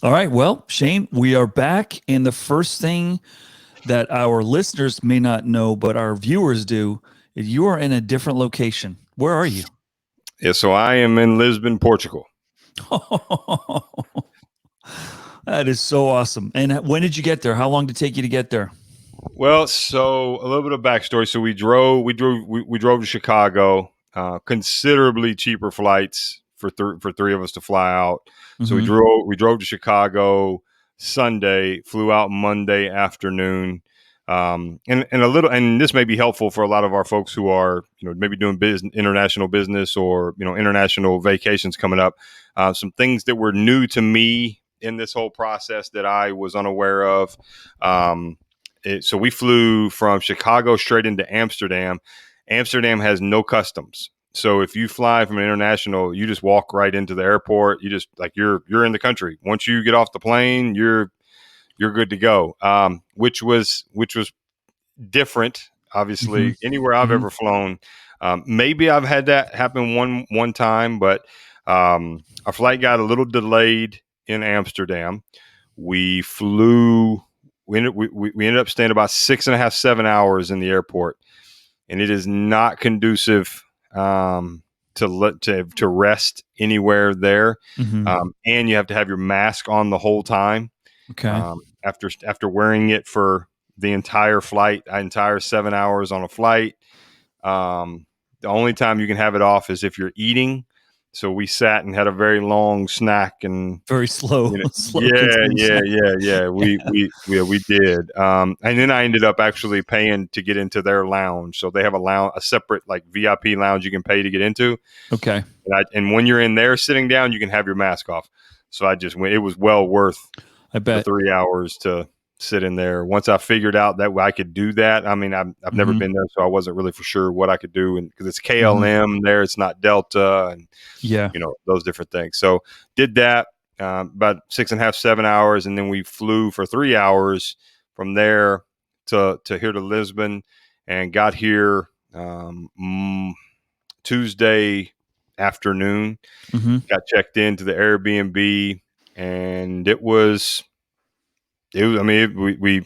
All right. Well, Shane, we are back. And the first thing that our listeners may not know, but our viewers do, is you are in a different location. Where are you? Yeah, so I am in Lisbon, Portugal. That is so awesome. And when did you get there? How long did it take you to get there? Well, so a little bit of backstory. So we drove to Chicago. Considerably cheaper flights for three of us to fly out. So Mm-hmm. we drove to Chicago Sunday, flew out Monday afternoon. And a little, and this may be helpful for a lot of our folks who are, maybe doing business, international business, or international vacations coming up. Some things that were new to me in this whole process that I was unaware of. So we flew from Chicago straight into Amsterdam. Amsterdam has no customs. So if you fly from an international, you just walk right into the airport. You just like you're in the country. Once you get off the plane, you're good to go. Which was different. Mm-hmm. Obviously, anywhere I've Mm-hmm. ever flown, maybe I've had that happen one time, but our flight got a little delayed in Amsterdam. We flew. We ended up staying about 6.5, 7 hours in the airport, and it is not conducive to rest anywhere there. Mm-hmm. And you have to have your mask on the whole time. Okay. After wearing it for the entire flight, entire 7 hours on a flight. The only time you can have it off is if you're eating. So we sat and had a very long snack, and Very slow, slow yeah, consume yeah, snack. yeah, yeah. We did. And then I ended up actually paying to get into their lounge. So they have a separate like VIP lounge you can pay to get into. Okay. And when you're in there sitting down, you can have your mask off. So I just went. It was well worth I the bet. 3 hours to sit in there. Once I figured out that I could do that, I mean, I've never Mm-hmm. been there, so I wasn't really for sure what I could do. And because it's Mm-hmm. KLM there, it's not Delta, and Yeah. those different things. So did that about 6.5, 7 hours, and then we flew for 3 hours from there to here to Lisbon, and got here Tuesday afternoon. Mm-hmm. Got checked into the Airbnb, and it was. I mean, we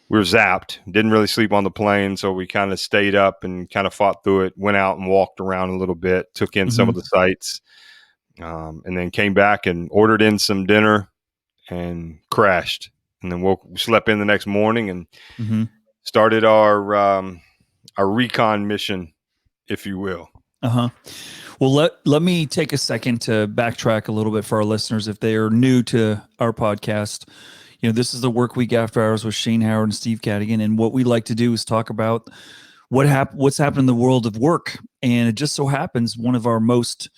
were zapped. Didn't really sleep on the plane, so we kind of stayed up and kind of fought through it. Went out and walked around a little bit, took in some Mm-hmm. of the sights, and then came back and ordered in some dinner and crashed. And then slept in the next morning and Mm-hmm. started our recon mission, if you will. Uh-huh. Well, let me take a second to backtrack a little bit for our listeners if they are new to our podcast. This is the Work Week After Hours with Shane Howard and Steve Cadigan, and what we like to do is talk about what's happened in the world of work. And it just so happens one of our most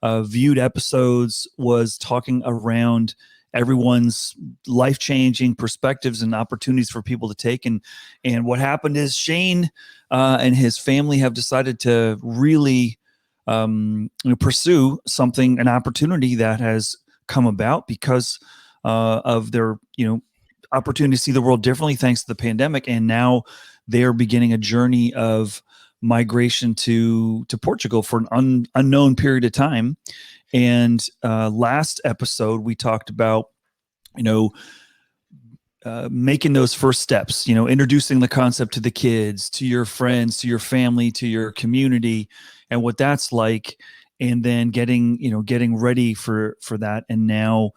viewed episodes was talking around everyone's life-changing perspectives and opportunities for people to take. And what happened is Shane and his family have decided to really pursue an opportunity that has come about because of their opportunity to see the world differently thanks to the pandemic, and now they are beginning a journey of migration to Portugal for an unknown period of time. And last episode we talked about you know making those first steps, introducing the concept to the kids, to your friends, to your family, to your community, and what that's like, and then getting ready for that. And now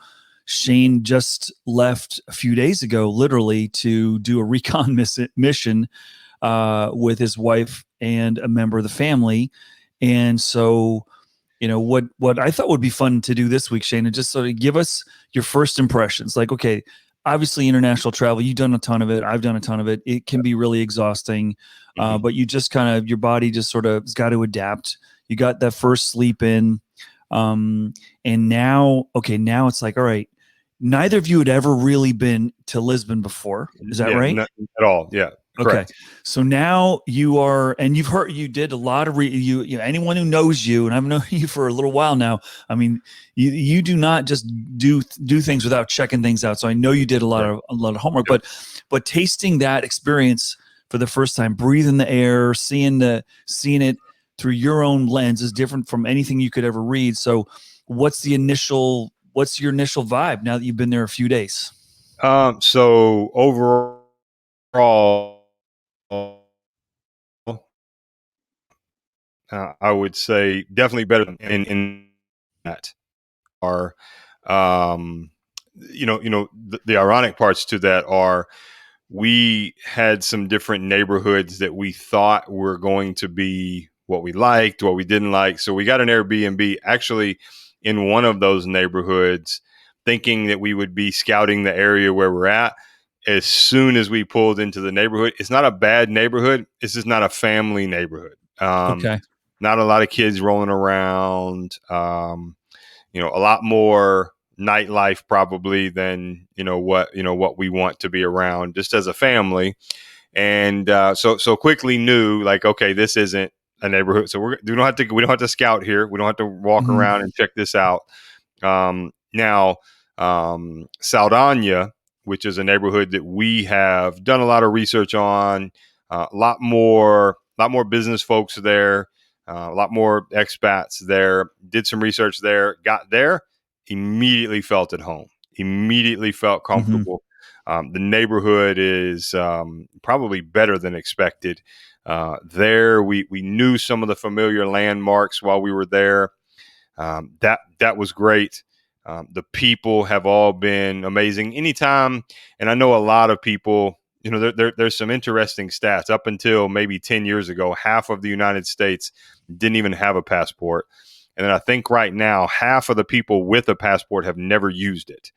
Shane just left a few days ago, literally, to do a recon mission with his wife and a member of the family. And so, what I thought would be fun to do this week, Shane, is just sort of give us your first impressions. Like, okay, obviously international travel, you've done a ton of it. I've done a ton of it. It can be really exhausting, Mm-hmm. but you just kind of, your body just sort of has got to adapt. You got that first sleep in. And now it's like, all right, neither of you had ever really been to Lisbon before. Is that Yeah, right? not at all. Yeah, Okay. correct. So now you are, and you've heard, you did a lot of, anyone who knows you, and I've known you for a little while now. I mean, you do not just do things without checking things out. So I know you did Right. a lot of homework, Yep. but tasting that experience for the first time, breathing the air, seeing it through your own lens is different from anything you could ever read. So what's the initial what's your initial vibe now that you've been there a few days? So overall, I would say definitely better than in that are, um, the ironic parts to that are we had some different neighborhoods that we thought were going to be what we liked, what we didn't like. So we got an Airbnb actually in one of those neighborhoods, thinking that we would be scouting the area where we're at. As soon as we pulled into the neighborhood, it's not a bad neighborhood. It's just not a family neighborhood. Okay. Not a lot of kids rolling around. A lot more nightlife probably than what we want to be around just as a family. And so quickly knew, like, okay, this isn't a neighborhood, so we don't have to scout here, we don't have to walk Hmm. around and check this out. Now, Saldana, which is a neighborhood that we have done a lot of research on, a lot more business folks there, a lot more expats there. Did some research there, got there, immediately felt at home, immediately felt Hmm. comfortable. The neighborhood is probably better than expected. There, we knew some of the familiar landmarks while we were there. That was great. The people have all been amazing. Anytime, and I know a lot of people. There's some interesting stats. Up until maybe 10 years ago, half of the United States didn't even have a passport, and then I think right now half of the people with a passport have never used it.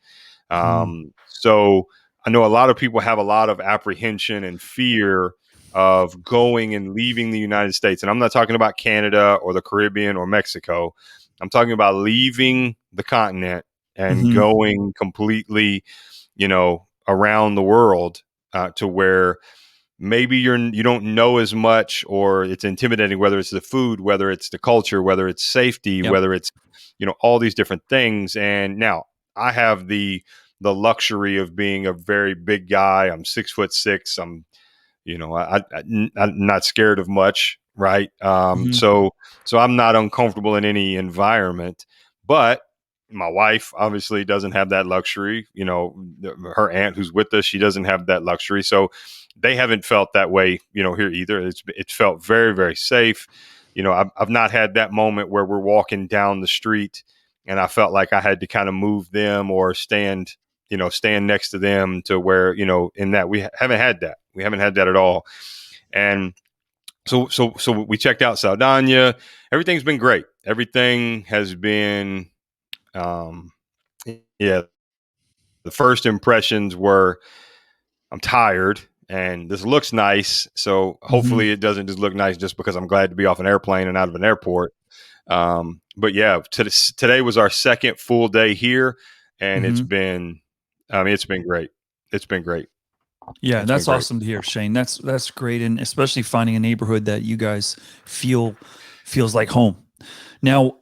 Hmm. So I know a lot of people have a lot of apprehension and fear of going and leaving the United States. And I'm not talking about Canada or the Caribbean or Mexico. I'm talking about leaving the continent and Hmm. going completely, around the world, to where maybe you don't know as much, or it's intimidating, whether it's the food, whether it's the culture, whether it's safety, Yep. whether it's all these different things. And now I have the luxury of being a very big guy. I'm 6'6". I'm not scared of much, right? Hmm. So I'm not uncomfortable in any environment. But my wife obviously doesn't have that luxury. Her aunt who's with us, she doesn't have that luxury. So they haven't felt that way, here either. It's felt very, very safe. I've not had that moment where we're walking down the street and I felt like I had to kind of move them or stand next to them, to where, in that we haven't had that. We haven't had that at all. And so we checked out Saldana. Everything's been great. Everything has been, um, yeah. The first impressions were, I'm tired and this looks nice. So Hmm. hopefully it doesn't just look nice just because I'm glad to be off an airplane and out of an airport. But yeah, today was our second full day here, and Hmm. it's been great. It's been great. Yeah, It's been that's great. awesome to hear, Shane. That's great, and especially finding a neighborhood that you guys feel feels like home. Now,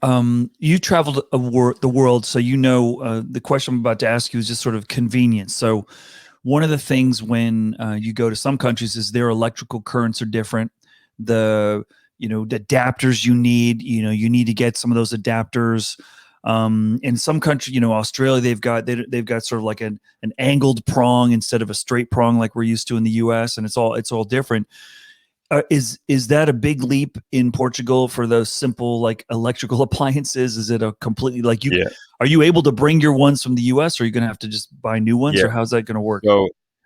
you traveled the world, so the question I'm about to ask you is just sort of convenience. So, one of the things when you go to some countries is their electrical currents are different. The adapters you need to get some of those adapters. In some country, Australia, they've got sort of like an angled prong instead of a straight prong like we're used to in the U.S., and it's all different. Is that a big leap in Portugal for those simple like electrical appliances? Is it a completely like you? Yeah, Are you able to bring your ones from the U.S. or are you going to have to just buy new ones, yeah. or how's that going to work?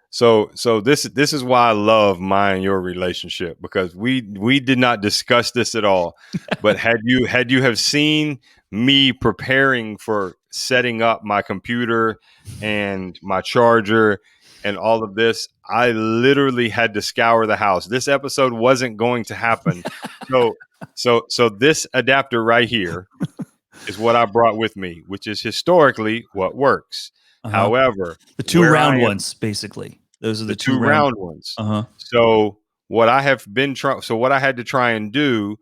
So this is why I love my and your relationship, because we did not discuss this at all. But had you have seen me preparing for setting up my computer and my charger and all of this, I literally had to scour the house. This episode wasn't going to happen. So so this adapter right here is what I brought with me, which is historically what works. Uh huh. However, The two where round I am, ones, basically. Those are the the two two round. round ones. Uh huh. So what I had to try and do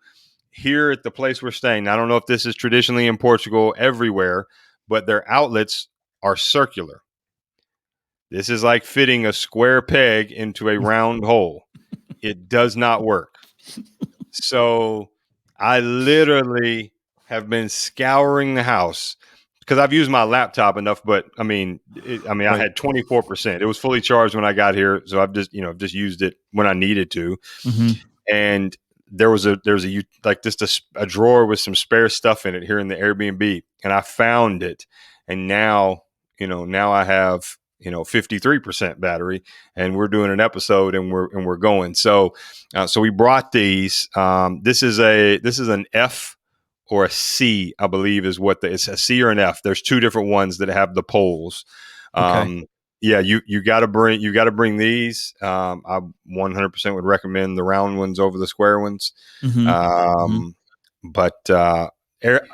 here at the place we're staying. I don't know if this is traditionally in Portugal everywhere, but their outlets are circular. This is like fitting a square peg into a round hole. It does not work. So I literally have been scouring the house because I've used my laptop enough, but I Right. had 24%. It was fully charged when I got here, so I've just used it when I needed to. Mm-hmm. And there's like just a drawer with some spare stuff in it here in the Airbnb, and I found it, and now I have 53% battery, and we're doing an episode, and we're going. So we brought these. This is an F or a C, I believe, is it's a C or an F. There's two different ones that have the poles. Okay. Yeah, you got to bring these. I 100% would recommend the round ones over the square ones. Mm-hmm. Mm-hmm. Um, but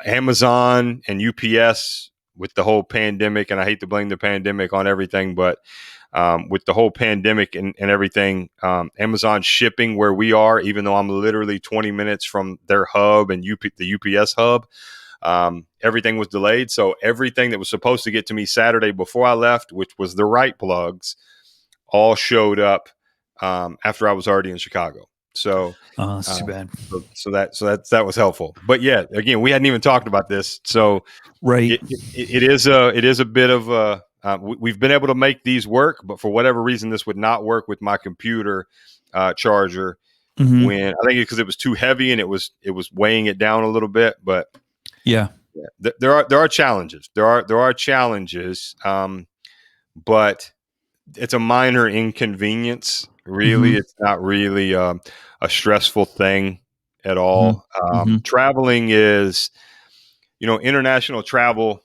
Amazon and UPS with the whole pandemic, and I hate to blame the pandemic on everything, but with the whole pandemic and everything, Amazon shipping where we are, even though I'm literally 20 minutes from their hub and the UPS hub, everything was delayed. So everything that was supposed to get to me Saturday before I left, which was the right plugs, all showed up after I was already in Chicago. So, Oh, that's uh, too bad. that was helpful. But yeah, again, we hadn't even talked about this, so Right. it is a bit of a. We've been able to make these work, but for whatever reason, this would not work with my computer charger. Mm-hmm. When I think because it was too heavy and it was weighing it down a little bit, but Yeah. yeah, there are challenges. There are challenges, but it's a minor inconvenience. Mm-hmm. Really, it's not really a stressful thing at Mm-hmm. all. Mm-hmm. Traveling is, international travel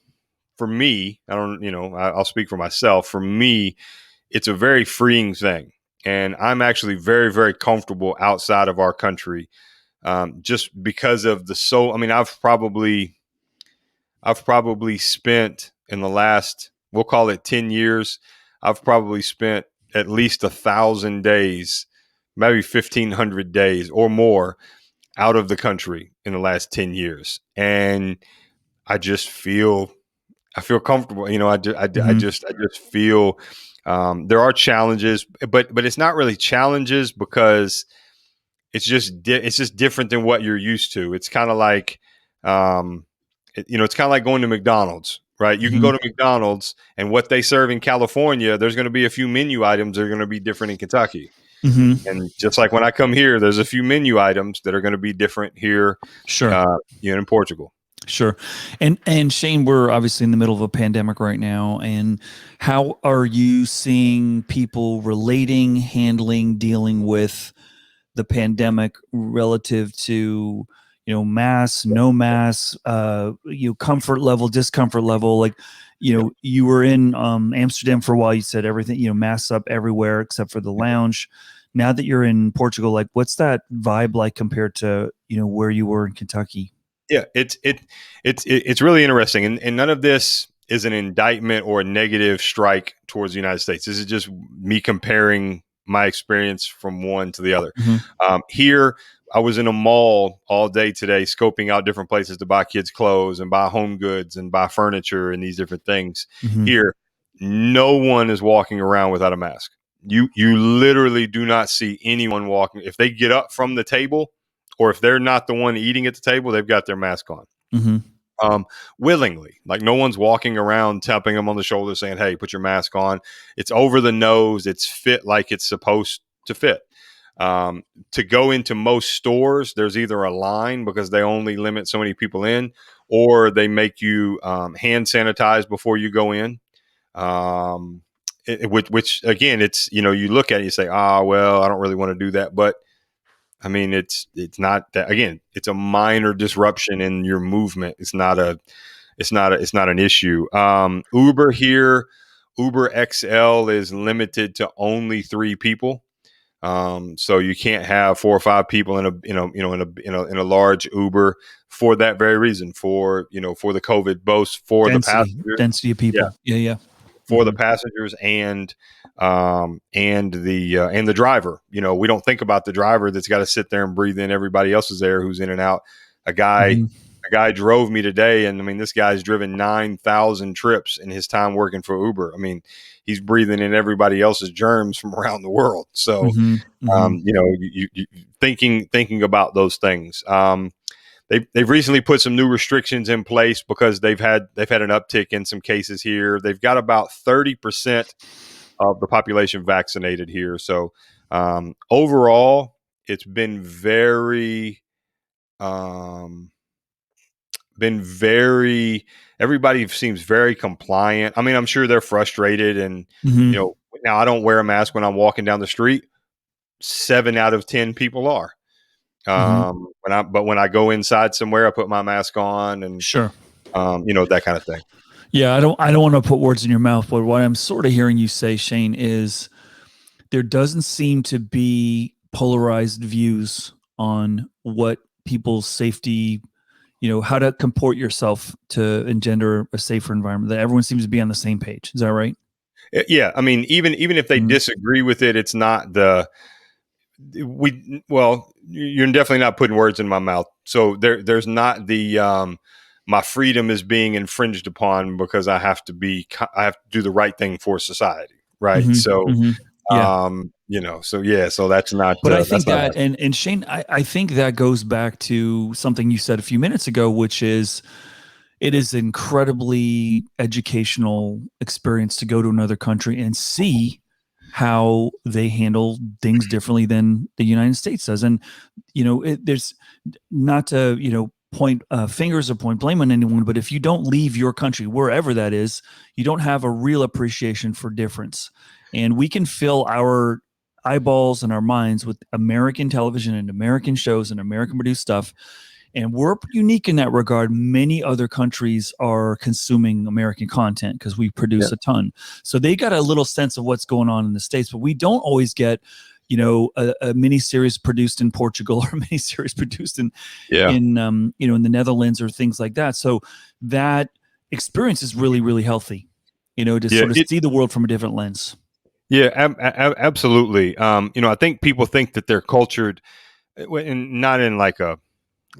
for me. I don't, I'll speak for myself. For me, it's a very freeing thing, and I'm actually very, very comfortable outside of our country, just because of I mean, I've probably spent in the last, we'll call it 10 years, I've probably spent at least 1,000 days, maybe 1,500 days or more out of the country in the last 10 years. And I just I feel comfortable. Mm-hmm. I just feel there are challenges, but it's not really challenges because it's just different than what you're used to. It's kind of like, it's kind of like going to McDonald's, right? You can Mm-hmm. go to McDonald's and what they serve in California, there's going to be a few menu items that are going to be different in Kentucky. Mm-hmm. And just like when I come here, there's a few menu items that are going to be different here, Sure. in Portugal. Sure. And Shane, we're obviously in the middle of a pandemic right now. And how are you seeing people relating, handling, dealing with the pandemic relative to, mass, no mass, comfort level, discomfort level? Like, Yeah. you were in Amsterdam for a while. You said everything, masks up everywhere except for the lounge. Now that you're in Portugal, like, what's that vibe like compared to, where you were in Kentucky? Yeah, it's really interesting, and none of this is an indictment or a negative strike towards the United States. This is just me comparing my experience from one to the other. Mm-hmm. Here, I was in a mall all day today, scoping out different places to buy kids' clothes and buy home goods and buy furniture and these different things. Mm-hmm. Here, no one is walking around without a mask. You literally do not see anyone walking. If they get up from the table, or if they're not the one eating at the table, they've got their mask on. Mm-hmm. Willingly. Like no one's walking around tapping them on the shoulder saying, "Hey, put your mask on." It's over the nose. It's fit like it's supposed to fit. To go into most stores, there's either a line because they only limit so many people in, or they make you hand sanitize before you go in. Which again, it's you look at it, you say, well, I don't really want to do that, but I mean, it's not that, again, it's a minor disruption in your movement. It's not an issue. Uber here, Uber XL is limited to only 3 people. So you can't have 4 or 5 people in a large Uber for that very reason, for the COVID, both for the passengers. Density of Yeah, people. Yeah. Yeah. for the Mm-hmm. passengers and the driver. We don't think about the driver that's got to sit there and breathe in everybody else is there who's in and out. A guy Mm-hmm. a guy drove me today, and I mean, this guy's driven 9,000 trips in his time working for Uber. I mean, he's breathing in everybody else's germs from around the world. So Mm-hmm. Mm-hmm. you thinking about those things. they've recently put some new restrictions in place because they've had an uptick in some cases here. They've got about 30% of the population vaccinated here. So overall, it's um, been very. Everybody seems very compliant. I mean, I'm sure they're frustrated, and Hmm. now I don't wear a mask when I'm walking down the street. 7 out of 10 people are. Hmm. When I go inside somewhere, I put my mask on, and Sure. that kind of thing. Yeah, I don't want to put words in your mouth, but what I'm sort of hearing you say, Shane, is there doesn't seem to be polarized views on what people's safety, how to comport yourself to engender a safer environment. That everyone seems to be on the same page. Is that right? Yeah, I mean, even if they Mm-hmm. disagree with it, it's not the we. Well, you're definitely not putting words in my mouth. So there's not the my freedom is being infringed upon because I have to do the right thing for society, right? Mm-hmm. So Mm-hmm. Yeah. so yeah, so that's not But I that's think not that, happening. and Shane, I think that goes back to something you said a few minutes ago, which is it is incredibly educational experience to go to another country and see how they handle things differently than the United States does. And there's not to point fingers or point blame on anyone, but if you don't leave your country, wherever that is, you don't have a real appreciation for difference. And we can fill our eyeballs and our minds with American television and American shows and American produced stuff, and we're unique in that regard. Many other countries are consuming American content because we Yeah, produce a ton. So they got a little sense of what's going on in the States, but we don't always get, a mini series produced in Portugal or a mini series produced yeah, in the Netherlands or things like that. So that experience is really, really healthy, to yeah. sort of see the world from a different lens. Yeah, absolutely. I think people think that they're cultured, and not in like a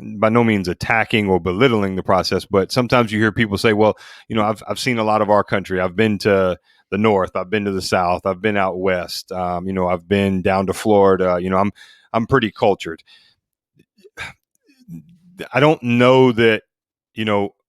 by no means attacking or belittling the process, but sometimes you hear people say, "Well, I've seen a lot of our country. I've been to the north. I've been to the south. I've been out west. I've been down to Florida. I'm pretty cultured." I don't know that,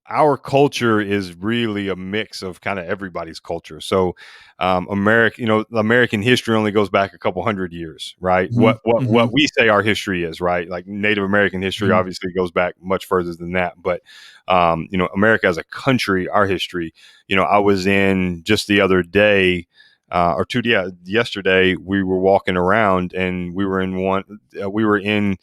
our culture is really a mix of kind of everybody's culture. So, American history only goes back a couple hundred years, right? Mm-hmm. Mm-hmm. What we say our history is, right? Like Native American history Mm-hmm. obviously goes back much further than that. But, America as a country, our history, I was in just the other day, yesterday, we were walking around and we were in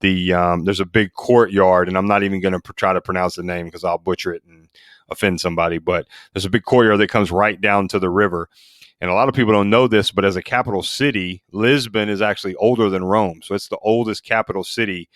there's a big courtyard, and I'm not even going to try to pronounce the name because I'll butcher it and offend somebody. But there's a big courtyard that comes right down to the river, and a lot of people don't know this, but as a capital city, Lisbon is actually older than Rome, so it's the oldest capital city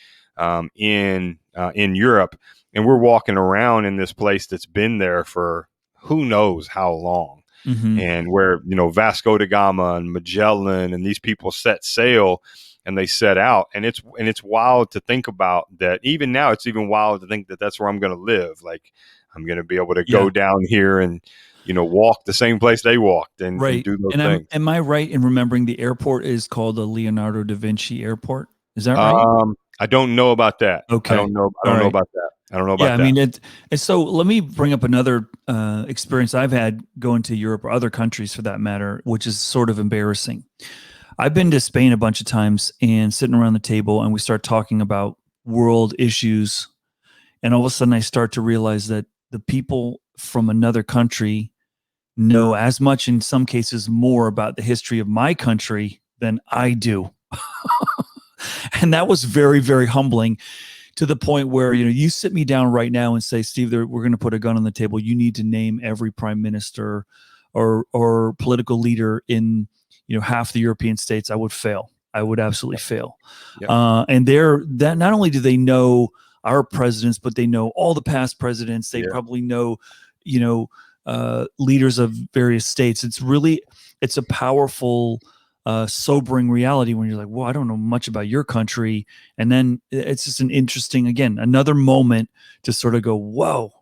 in Europe. And we're walking around in this place that's been there for who knows how long, Mm-hmm. and where Vasco da Gama and Magellan and these people set sail and they set out, and it's wild to think about that. Even now, it's even wild to think that that's where I'm going to live. Like I'm going to be able to Yeah. go down here and walk the same place they walked and Right. do those And things. am I right in remembering the airport is called the Leonardo da Vinci Airport? Is that right? I don't know about that. Okay. I All don't know right. about that. I don't know Yeah, about I that. mean it. And so let me bring up another experience I've had going to Europe or other countries for that matter, which is sort of embarrassing. I've been to Spain a bunch of times and sitting around the table and we start talking about world issues, and all of a sudden I start to realize that the people from another country know as much, in some cases more, about the history of my country than I do. And that was very, very humbling, to the point where you sit me down right now and say, Steve, we're going to put a gun on the table. You need to name every prime minister or political leader in half the European states. I would fail. I would absolutely fail. Yep. And they're that not only do they know our presidents, but they know all the past presidents. They Yeah. probably know you know leaders of various states. It's a powerful, sobering reality when you're like, well, I don't know much about your country. And then it's just an interesting, again, another moment to sort of go, whoa,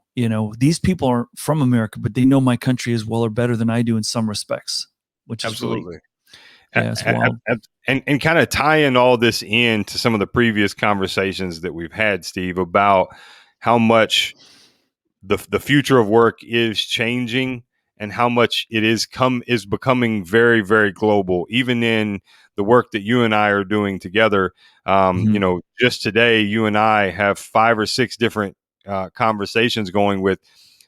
these people aren't from America, but they know my country as well or better than I do in some respects, which is really, Absolutely. Yeah, it's wild. And kind of tying all this into some of the previous conversations that we've had, Steve, about how much the future of work is changing and how much it is becoming very, very global, even in the work that you and I are doing together. Mhm. Just today, you and I have 5 or 6 different conversations going with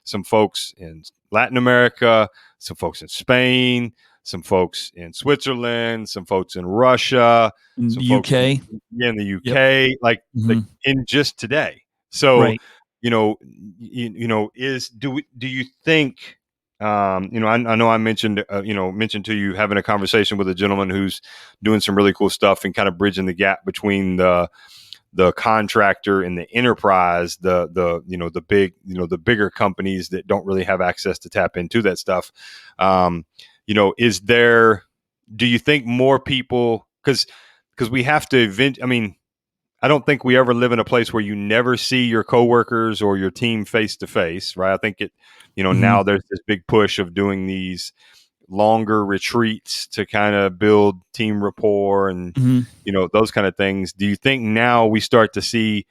some folks in Latin America, some folks in Spain, some folks in Switzerland, some folks in Russia, In some the folks UK. in the Yep. UK, like Mhm. in just today. So, Right. you know, is do you think, I know I mentioned, mentioned to you having a conversation with a gentleman who's doing some really cool stuff and kind of bridging the gap between the contractor and the enterprise, the bigger companies that don't really have access to tap into that stuff. Is there? Do you think more people, because we have to event? I mean, I don't think we ever live in a place where you never see your coworkers or your team face to face, right? I think now Mhm. there's this big push of doing these longer retreats to kind of build team rapport and Mhm. those kind of things. Do you think now we start to see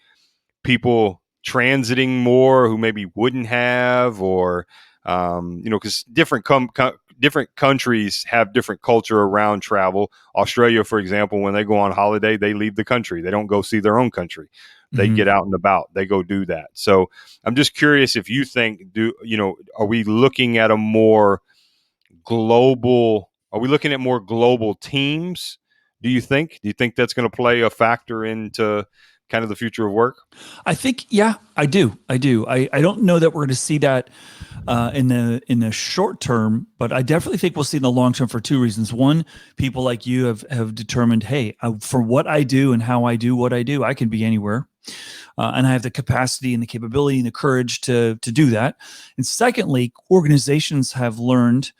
people transiting more who maybe wouldn't have, or because different countries have different culture around travel. Australia, for example, when they go on holiday, they leave the country. They don't go see their own country. They Mhm. get out and about. They go do that. So I'm just curious if you think, are we looking at a more global? Are we looking at more global teams? Do you think? Do you think that's going to play a factor into kind of the future of work? I think, yeah, I do. I do. I don't know that we're going to see that in the short term, but I definitely think we'll see in the long term for two reasons. One, people like you have determined, hey, for what I do and how I do what I do, I can be anywhere, and I have the capacity and the capability and the courage to do that. And secondly, organizations have learned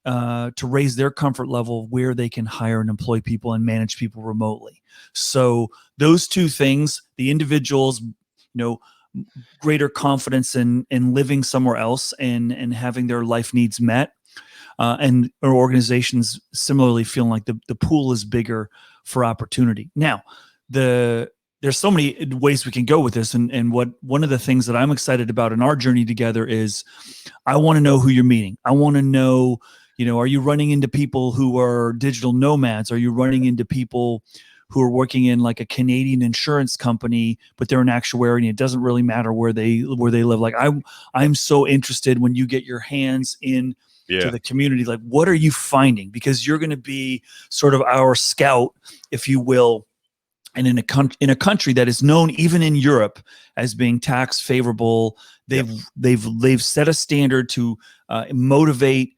to raise their comfort level where they can hire and employ people and manage people remotely. So those two things, the individuals, know, greater confidence in living somewhere else and having their life needs met, and our organizations similarly feeling like the pool is bigger for opportunity. Now, there's so many ways we can go with this, and what one of the things that I'm excited about in our journey together is I want to know who you're meeting. I want to know, are you running into people who are digital nomads? Are you running into people who are working in like a Canadian insurance company, but they're an actuary and it doesn't really matter where they live? Like I'm so interested when you get your hands in to Yeah. the community. Like, what are you finding? Because you're going to be sort of our scout, if you will, and in a country that is known even in Europe as being tax favorable. Yep. They've set a standard to motivate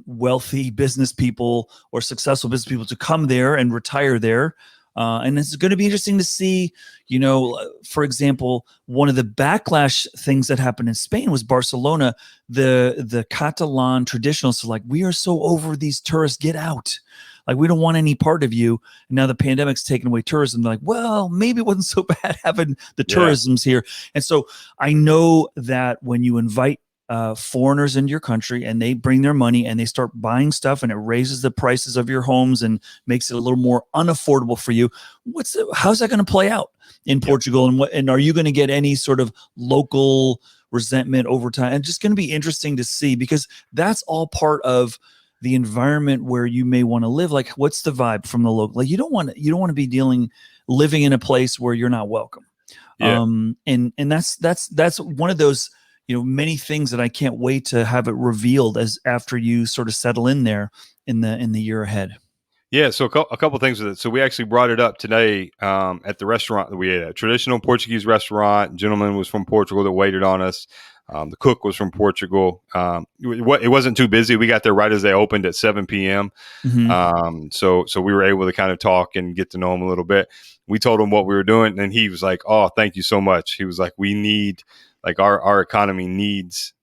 wealthy business people or successful business people to come there and retire there. And it's going to be interesting to see, for example, one of the backlash things that happened in Spain was Barcelona. The Catalan traditionalists are like, we are so over these tourists, get out. Like, we don't want any part of you. And now the pandemic's taken away tourism. They're like, well, maybe it wasn't so bad having the Yeah. tourism's here. And so I know that when you invite foreigners into your country and they bring their money and they start buying stuff and it raises the prices of your homes and makes it a little more unaffordable for you, how's that going to play out in Yep. Portugal? And are you going to get any sort of local resentment over time? And just going to be interesting to see, because that's all part of the environment where you may want to live. Like, what's the vibe from the local? Like, you don't want to be living in a place where you're not welcome. Yeah. And that's one of those, many things that I can't wait to have it revealed as after you sort of settle in there in the year ahead. Yeah, so a couple things with it. So we actually brought it up today at the restaurant that we ate at, a traditional Portuguese restaurant. Gentleman was from Portugal that waited on us. The cook was from Portugal. It wasn't too busy. We got there right as they opened at 7 p.m. Mm-hmm. So we were able to kind of talk and get to know him a little bit. We told him what we were doing, and he was like, "Oh, thank you so much." He was like, "We need, like, our economy needs,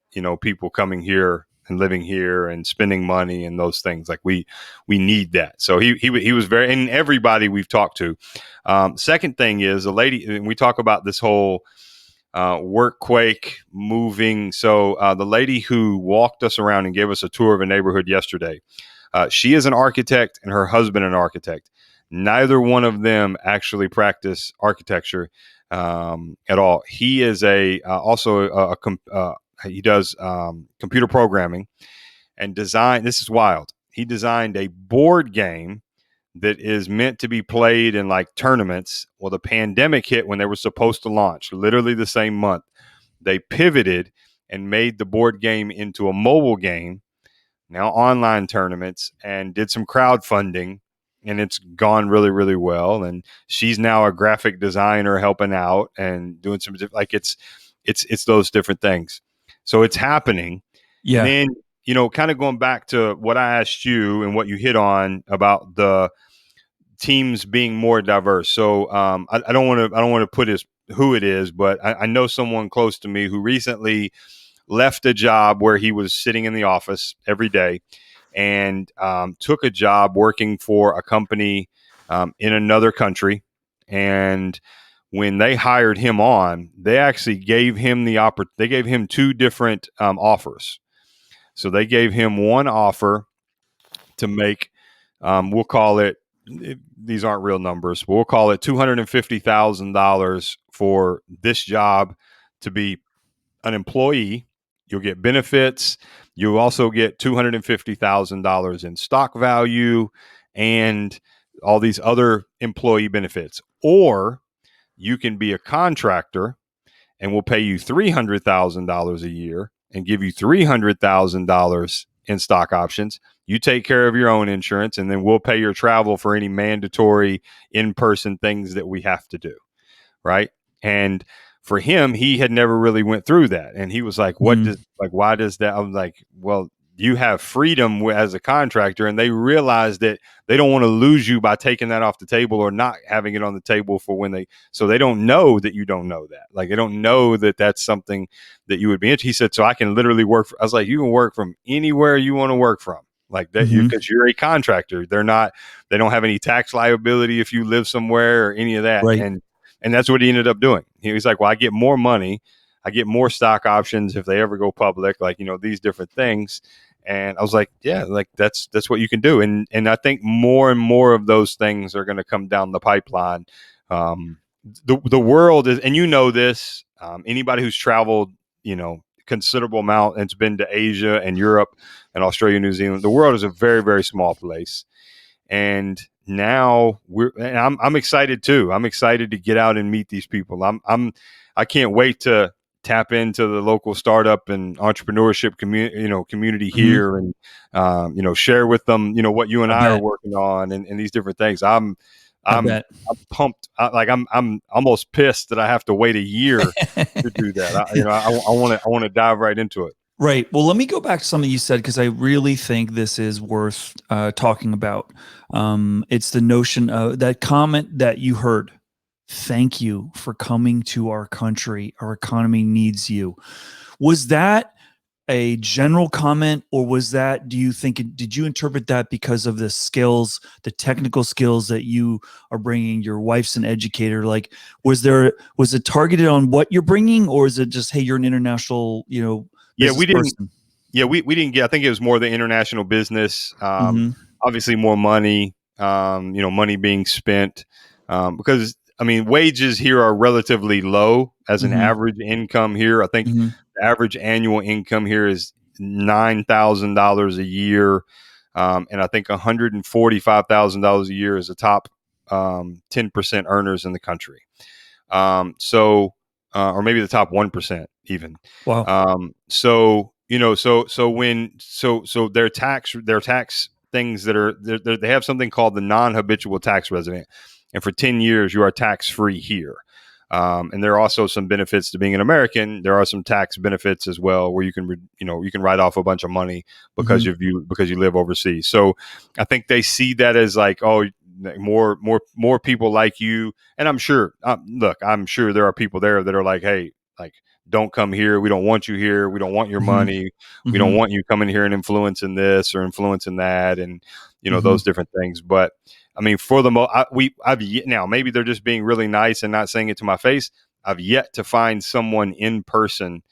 people coming here and living here and spending money and those things. Like, we need that." So he was very, and everybody we've talked to. Second thing is, a lady, and we talk about this whole workquake moving. So the lady who walked us around and gave us a tour of a neighborhood yesterday, She is an architect and her husband an architect. Neither one of them actually practice architecture at all. He is he does computer programming and design. This is wild. He designed a board game that is meant to be played in like tournaments. Well, the pandemic hit when they were supposed to launch, literally the same month. They pivoted and made the board game into a mobile game, now online tournaments, and did some crowdfunding, and it's gone really, really well. And she's now a graphic designer helping out and doing some like it's those different things. So it's happening. And Yeah. then, kind of going back to what I asked you and what you hit on about the teams being more diverse. So I don't want to put who it is, but I know someone close to me who recently left a job where he was sitting in the office every day and took a job working for a company in another country. And when they hired him on, they actually gave him they gave him two different offers. So they gave him one offer to make, we'll call it, these aren't real numbers, but we'll call it $250,000 for this job to be an employee. You'll get benefits. You'll also get $250,000 in stock value and all these other employee benefits. Or you can be a contractor and we'll pay you $300,000 a year and give you $300,000 in stock options. You take care of your own insurance, and then we'll pay your travel for any mandatory in-person things that we have to do. Right. And for him, he had never really went through that. And he was like, why does that? I was like, well, you have freedom as a contractor, and they realize that they don't want to lose you by taking that off the table or not having it on the table for so they don't know that you don't know that. Like, they don't know that that's something that you would be into. He said, so I can literally I was like, you can work from anywhere you want to work from. Like that, because you're a contractor. They don't have any tax liability if you live somewhere or any of that. Right. And that's what he ended up doing. He was like, well, I get more money. I get more stock options if they ever go public, like, these different things. And I was like, yeah, like that's what you can do. And I think more and more of those things are going to come down the pipeline. The world is, and this, anybody who's traveled, considerable amount and it's been to Asia and Europe and Australia, New Zealand, the world is a very, very small place. And now I'm excited too. I'm excited to get out and meet these people. I can't wait to tap into the local startup and entrepreneurship community here, and share with them, what you and I are working on and these different things. I'm pumped. I'm almost pissed that I have to wait a year to do that. I want to dive right into it. Right. Well, let me go back to something you said, because I really think this is worth talking about. It's the notion of that comment that you heard. Thank you for coming to our country. Our economy needs you. Was that a general comment, or did you interpret that because of the skills, the technical skills that you are bringing? Your wife's an educator. Like, was it targeted on what you're bringing, or is it just, hey, you're an international, we didn't. person? Yeah, we didn't get. I think it was more the international business. Obviously, more money. Money being spent because wages here are relatively low as an average income here. I think the average annual income here is $9,000 a year, and I think $145,000 a year is the top 10% earners in the country. Or maybe the top 1% even. Wow. So their tax things they have something called the non-habitual tax resident, and for 10 years you are tax free here. And there are also some benefits to being an American. There are some tax benefits as well, where you can write off a bunch of money because you live overseas. So I think they see that as like, oh, more people like you. And I'm sure, I'm sure there are people there that are like, hey, like, don't come here. We don't want you here. We don't want your money. We don't want you coming here and influencing this or influencing that, and those different things. But for the now, maybe they're just being really nice and not saying it to my face. I've yet to find someone in person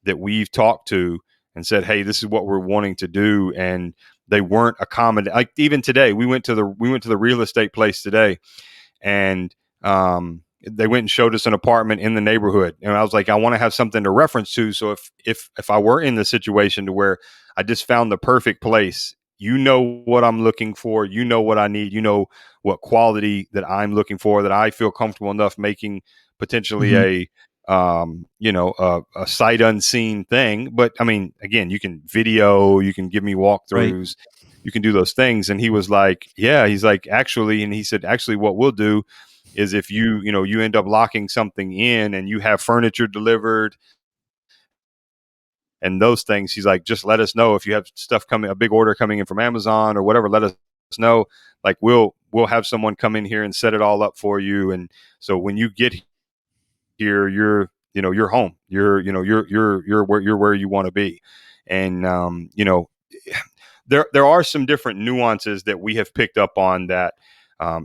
that we've talked to and said, "Hey, this is what we're wanting to do," and they weren't accommodating. Like even today, we went to the real estate place today, and they went and showed us an apartment in the neighborhood, and I was like, I want to have something to reference to. So if I were in the situation to where I just found the perfect place, what I'm looking for, what I need, what quality that I'm looking for, that I feel comfortable enough making potentially Hmm. a sight unseen thing. But I mean, again, you can video, you can give me Right. walkthroughs, you can do those things. And he was like, yeah, he's like, actually, and he said, actually, what we'll do is if you end up locking something in and you have furniture delivered and those things, he's like, just let us know if you have stuff coming, a big order coming in from Amazon or whatever, let us know. Like we'll have someone come in here and set it all up for you. And so when you get here, you're home. You're where you want to be. And there are some different nuances that we have picked up on that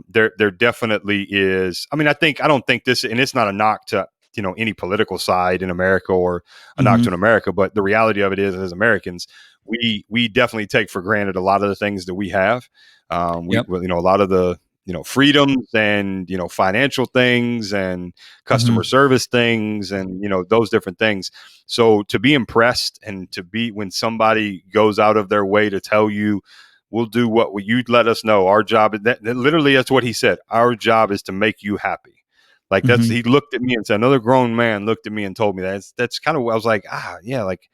there definitely is. I mean, I don't think this, and it's not a knock to any political side in America or a knock Hmm. to America, but the reality of it is, as Americans, we definitely take for granted a lot of the things that we have. Yep. A lot of the freedoms and financial things and Hmm. customer service things and those different things. So to be impressed and to be when somebody goes out of their way to tell you, we'll do what you let us know. Our job is that literally that's what he said. Our job is to make you happy. Like Hmm. he looked at me and said, another grown man looked at me and told me that. That's kind of what I was like, yeah, like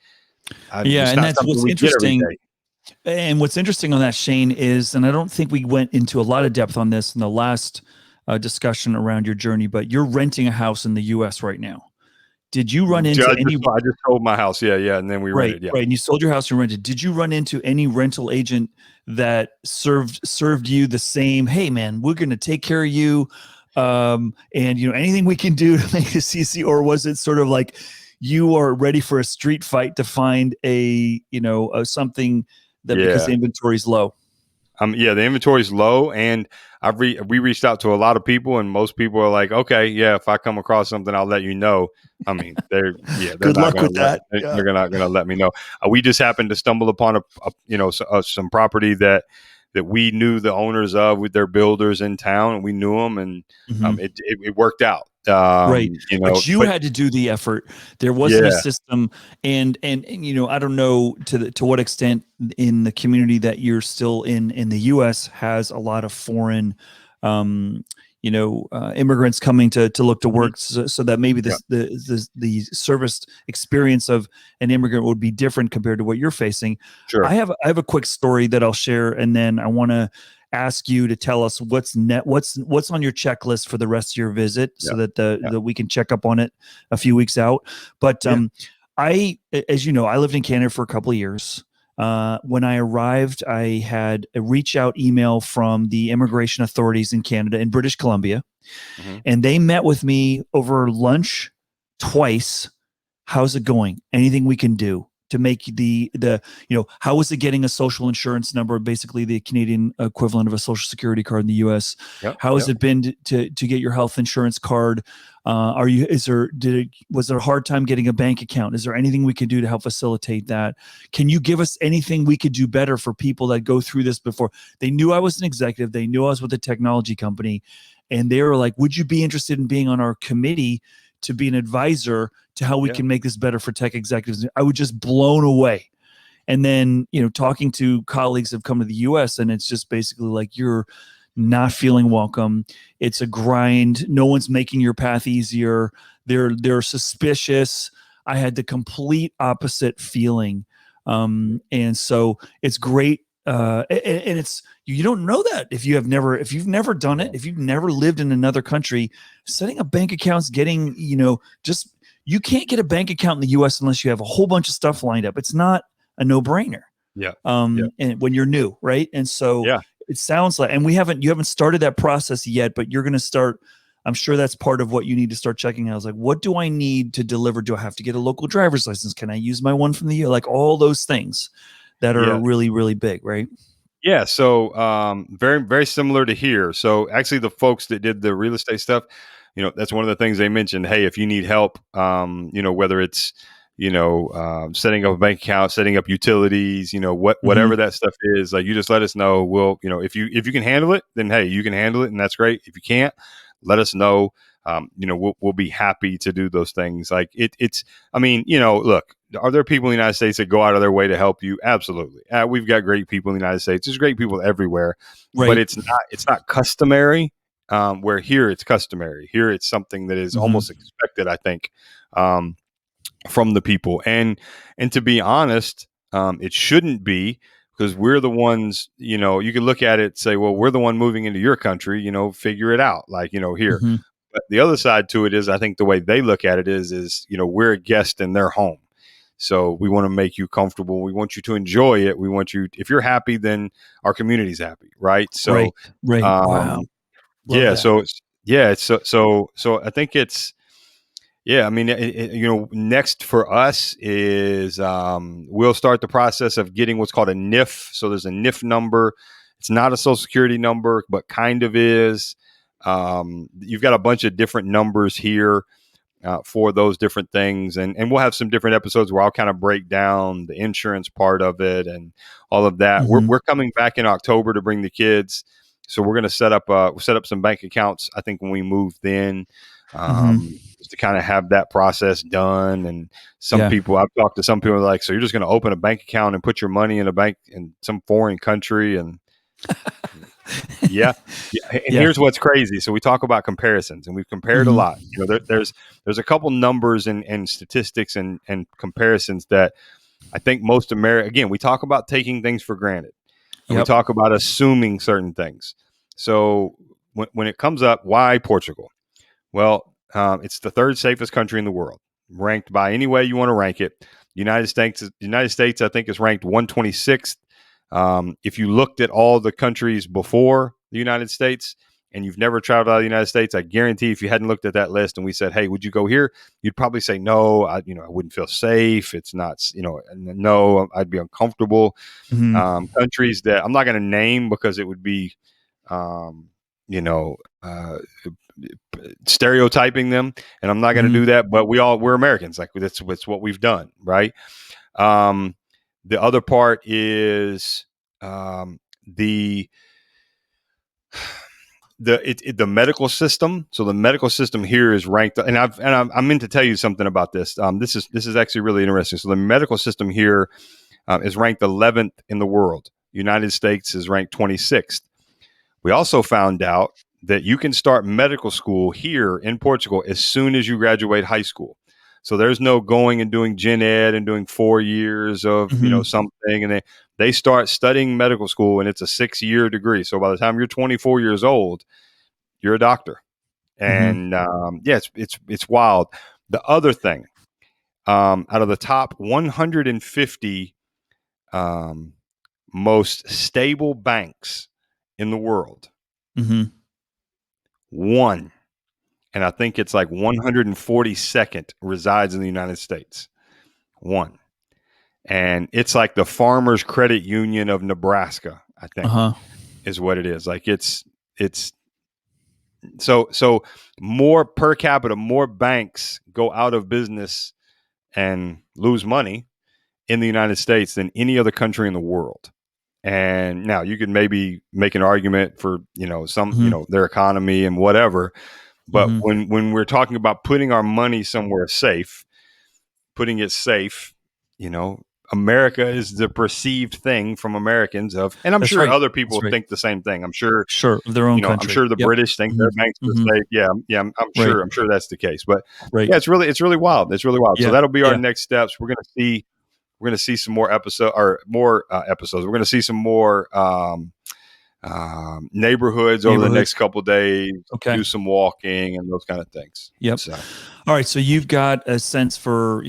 Yeah, it's and not that's something what's we get every interesting. day. And what's interesting on that, Shane, is, and I don't think we went into a lot of depth on this in the last discussion around your journey, but you're renting a house in the U.S. right now. Did you run into any? I just sold my house. Yeah, yeah. And then we Right, rented. Yeah. right. And you sold your house and rented. Did you run into any rental agent that served you the same? Hey, man, we're going to take care of you, and anything we can do to make this easy, or was it sort of like you are ready for a street fight to find something that because Yeah. the inventory is low? Yeah, the inventory is low, and we reached out to a lot of people, and most people are like, okay, yeah, if I come across something, I'll let you know. I mean, they're Good not luck gonna with let that. Yeah. they're not gonna let me know. We just happened to stumble upon some property that we knew the owners of with their builders in town, and we knew them, and Mhm. it worked out. Right. But you But had to do the effort. There wasn't a yeah, system, and I don't know to what extent in the community that you're still in the US has a lot of foreign immigrants coming to look to mhm, work, so that maybe yeah, the service experience of an immigrant would be different compared to what you're facing. sure, I have a quick story that I'll share, and then I want to ask you to tell us what's on your checklist for the rest of your visit, yeah, so that yeah, we can check up on it a few weeks out. But yeah, as you know, I lived in Canada for a couple of years. When I arrived, I had a reach out email from the immigration authorities in Canada, in British Columbia, hmm, and they met with me over lunch twice. How's it going? Anything we can do to make how is it getting a social insurance number, basically the Canadian equivalent of a social security card in the US? yep, How has yep, it been to get your health insurance card? Was there a hard time getting a bank account? Is there anything we could do to help facilitate that? Can you give us anything we could do better for people that go through this before? They knew I was an executive, they knew I was with a technology company, and they were like, would you be interested in being on our committee to be an advisor to how we yeah, can make this better for tech executives? I was just blown away. And then, talking to colleagues have come to the US, and it's just basically like, you're not feeling welcome. It's a grind. No one's making your path easier. They're suspicious. I had the complete opposite feeling. And so it's great. And it's, you don't know that if you've never done it, yeah, if you've never lived in another country, setting up bank accounts, getting, just, you can't get a bank account in the US unless you have a whole bunch of stuff lined up. It's not a no-brainer. yeah, yeah, And when you're new, right? And so yeah. it sounds like, and you haven't started that process yet, but you're going to start. I'm sure that's part of what you need to start checking out. Is like, what do I need to deliver? Do I have to get a local driver's license? Can I use my one from the year? Like all those things that are Yeah. really, really big, right? Yeah, so very very similar to here. So actually, the folks that did the real estate stuff, that's one of the things they mentioned. Hey, if you need help, whether it's setting up a bank account, setting up utilities, Hmm. whatever that stuff is, like, you just let us know. We'll, if you can handle it, then hey, you can handle it, and that's great. If you can't, let us know. We'll be happy to do those things. Like I mean, look, are there people in the United States that go out of their way to help you? Absolutely. We've got great people in the United States. There's great people everywhere, but Right. it's not customary. Where here it's customary. Here it's something that is Hmm. almost expected, I think, um, from the people. And to be honest, it shouldn't be, because we're the ones. You can look at it and say, well, we're the one moving into your country. Figure it out. Like, here. Hmm. But the other side to it is, I think the way they look at it is we're a guest in their home. So we want to make you comfortable. We want you to enjoy it. We want you, if you're happy, then our community's happy, right? Right. So, Right. Wow. um, Love yeah. that. So I think it's, yeah. I mean, next for us is, we'll start the process of getting what's called a NIF. So there's a NIF number. It's not a Social Security number, but kind of is. You've got a bunch of different numbers here for those different things. And we'll have some different episodes where I'll kind of break down the insurance part of it and all of that. We're, Hmm. we're coming back in October to bring the kids. So we're going to set up some bank accounts, I think, when we move then, Hmm. just to kind of have that process done. And Yeah. I've talked to some people like, so you're just going to open a bank account and put your money in a bank in some foreign country? And yeah. Yeah. And Yeah. here's what's crazy. So we talk about comparisons, and we've compared a Hmm. lot. There's a couple numbers and statistics and comparisons that I think most again, we talk about taking things for granted, and we Yep. talk about assuming certain things. So when it comes up, why Portugal? Well, it's the third safest country in the world, ranked by any way you want to rank it. United States, I think, is ranked 126th. If you looked at all the countries before the United States and you've never traveled out of the United States, I guarantee if you hadn't looked at that list and we said, "Hey, would you go here?" You'd probably say, "No, I wouldn't feel safe. It's not, no, I'd be uncomfortable." Hmm. Countries that I'm not going to name because it would be, um, you know, uh, stereotyping them, and I'm not going to Hmm. do that. But we're Americans. Like, that's what we've done, right? Um, the other part is, the the medical system. So the medical system here is ranked, and I meant to tell you something about this. This is actually really interesting. So the medical system here is ranked 11th in the world. United States is ranked 26th. We also found out that you can start medical school here in Portugal as soon as you graduate high school. So there's no going and doing gen ed and doing 4 years of Hmm. something, and they start studying medical school, and it's a 6 year degree. So by the time you're 24 years old, you're a doctor. Hmm. And yeah, it's wild. The other thing, out of the top 150 um, most stable banks in the world, Hmm. one, and I think it's like 142nd, resides in the United States. One. And it's like the Farmers Credit Union of Nebraska, I think, Uh-huh. is what it is. Like, it's so more per capita, more banks go out of business and lose money in the United States than any other country in the world. And now you could maybe make an argument for, Hmm. their economy and whatever. But Hmm. when we're talking about putting our money somewhere safe, putting it safe, you know, America is the perceived thing from Americans of, and I'm That's sure right. other That's people right. think the same thing. I'm sure, Sure. Of their own I'm country. sure the Yep. British think Hmm. their banks are Hmm. safe. Yeah, yeah, Right. I'm sure that's the case. But Right. yeah, it's really wild. It's really wild. So Yeah. that'll be our Yeah. next steps. We're gonna see some more episodes. We're gonna see some more neighborhoods over the next Neighborhoods. couple of days. Okay. Do some walking and those kind of things. Yep. So All right. So you've got a sense for,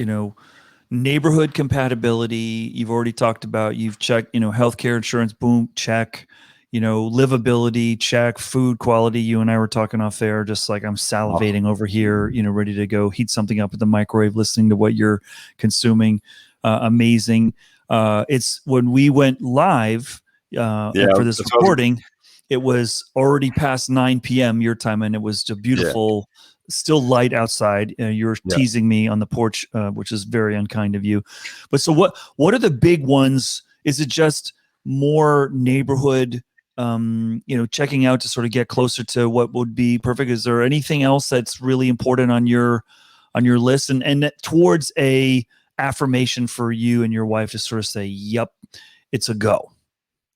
neighborhood compatibility. You've already talked about, you've checked, healthcare insurance, boom, check, livability, check, food quality. You and I were talking off air, just like I'm salivating over here, ready to go heat something up at the microwave, listening to what you're consuming. Amazing. It's when we went live yeah, for this that's what I was, recording, it was already past 9 p.m. your time, and it was a yeah. beautiful still light outside. You're Yeah. teasing me on the porch, which is very unkind of you. But so what are the big ones? Is it just more neighborhood, checking out to sort of get closer to what would be perfect? Is there anything else that's really important on your list, and towards a affirmation for you and your wife to sort of say, "Yep, it's a go."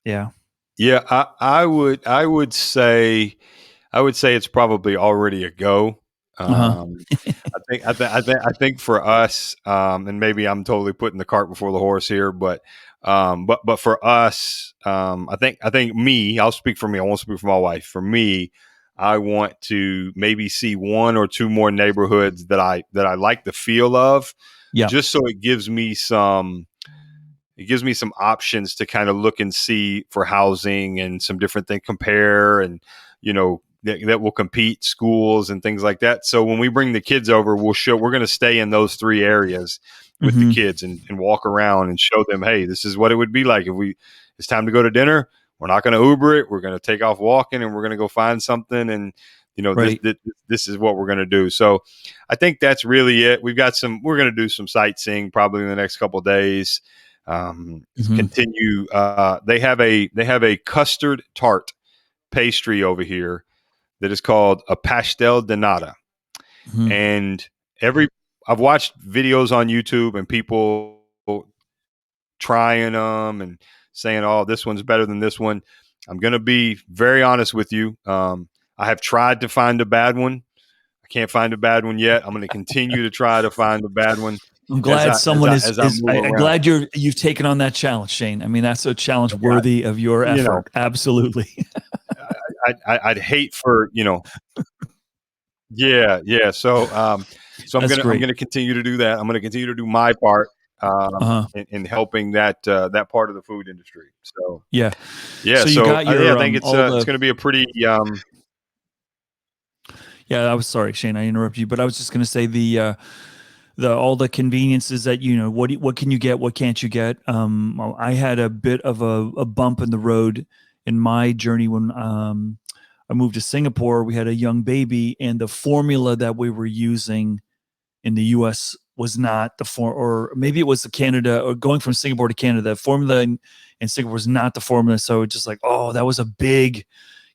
Yeah. Yeah, I would say it's probably already a go. Uh-huh. Um, I think for us, and maybe I'm totally putting the cart before the horse here, but for us, I think me, I'll speak for me. I won't speak for my wife. For me, I want to maybe see one or two more neighborhoods that I like the feel of, Yeah. just so it gives me some options to kind of look and see for housing and some different things, compare, and that will compete, schools and things like that. So when we bring the kids over, we're going to stay in those three areas with the Mm-hmm. kids, and walk around and show them, hey, this is what it would be like if it's time to go to dinner. We're not going to Uber it. We're going to take off walking, and we're going to go find something. And Right. this is what we're going to do. So I think that's really it. We're going to do some sightseeing probably in the next couple of days. Mm-hmm. Continue. They have a custard tart pastry over here that is called a pastel de nata. Mm-hmm. And I've watched videos on YouTube and people trying them and saying, "Oh, this one's better than this one." I'm going to be very honest with you. I have tried to find a bad one. I can't find a bad one yet. I'm going to continue to try to find a bad one I'm glad someone as I move I'm around. glad you've taken on that challenge, Shane. I mean, that's a challenge Yeah, worthy of your you know, effort. Absolutely. I'd hate for yeah, yeah. So That's I'm great. gonna continue to do that. I'm gonna continue to do my part Uh-huh. in helping that part of the food industry. So Yeah. yeah, So you so got yeah, I your think all it's the gonna be a pretty yeah, I was sorry, Shane, I interrupted you, but I was just going to say the all the conveniences that what can you get, what can't you get. I had a bit of a bump in the road in my journey when I moved to Singapore. We had a young baby, and the formula that we were using in the US was not the form, or maybe it was the Canada, or going from Singapore to Canada, the formula in Singapore was not the formula. So it's just like, oh, that was a big,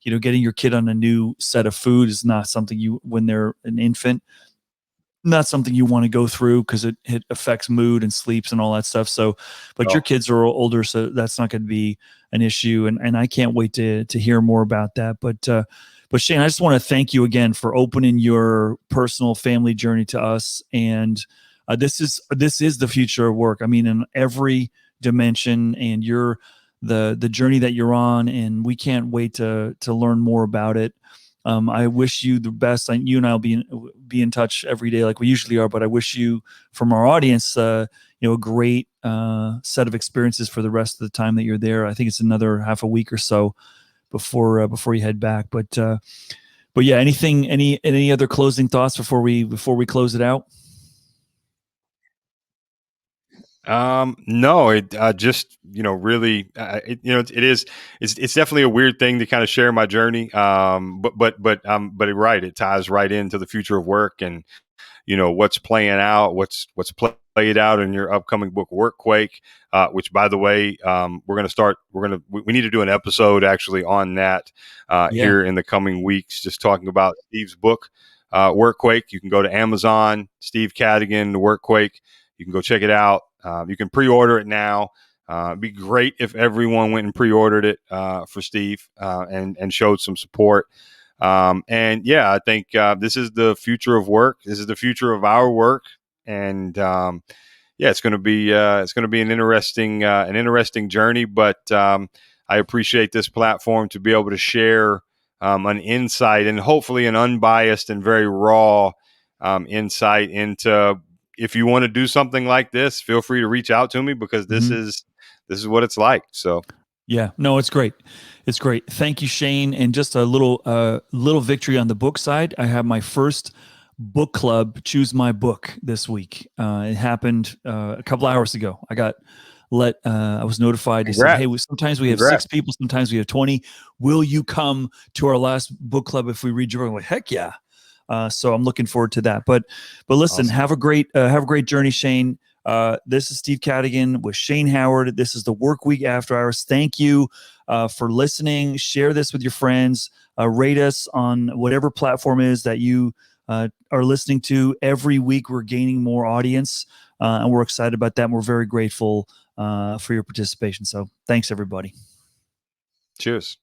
getting your kid on a new set of food is not something when they're an infant, not something you want to go through because it affects mood and sleeps and all that stuff. So, but your oh, kids are older, so that's not going to be an issue. And I can't wait to hear more about that. But Shane, I just want to thank you again for opening your personal family journey to us. And this is the future of work. I mean, in every dimension, and you're the journey that you're on, and we can't wait to learn more about it. I wish you the best. You and I will be in touch every day like we usually are. But I wish you, from our audience, a great set of experiences for the rest of the time that you're there. I think it's another half a week or so before you head back. But yeah, any other closing thoughts before we close it out? no, it just really it is it's definitely a weird thing to kind of share my journey. But you're right, it ties right into the future of work, and what's playing out, what's played out in your upcoming book, Workquake, which, by the way, we need to do an episode actually on that Yeah. here in the coming weeks, just talking about Steve's book, Workquake. You can go to Amazon, Steve Cadigan, the Workquake. You can go check it out. You can pre-order it now. It'd be great if everyone went and pre-ordered it for Steve and showed some support. And yeah, I think this is the future of work. This is the future of our work, and yeah, it's going to be an interesting journey. But I appreciate this platform to be able to share an insight, and hopefully an unbiased and very raw insight into. If you want to do something like this, feel free to reach out to me, because Mhm. this is what it's like. So Yeah, no, it's great. It's great. Thank you, Shane. And just a little victory on the book side. I have my first book club choose my book this week. It happened a couple hours ago. I was notified. They said, congrats, "Hey, sometimes we have congrats. 6 people, sometimes we have 20. Will you come to our last book club if we read your book?" I'm like, heck yeah. So I'm looking forward to that. But listen, Awesome. have a great journey, Shane. This is Steve Cadigan with Shane Howard. This is the Work Week After Hours. Thank you for listening. Share this with your friends. Rate us on whatever platform is that you are listening to. Every week we're gaining more audience, and we're excited about that. And we're very grateful for your participation. So thanks, everybody. Cheers.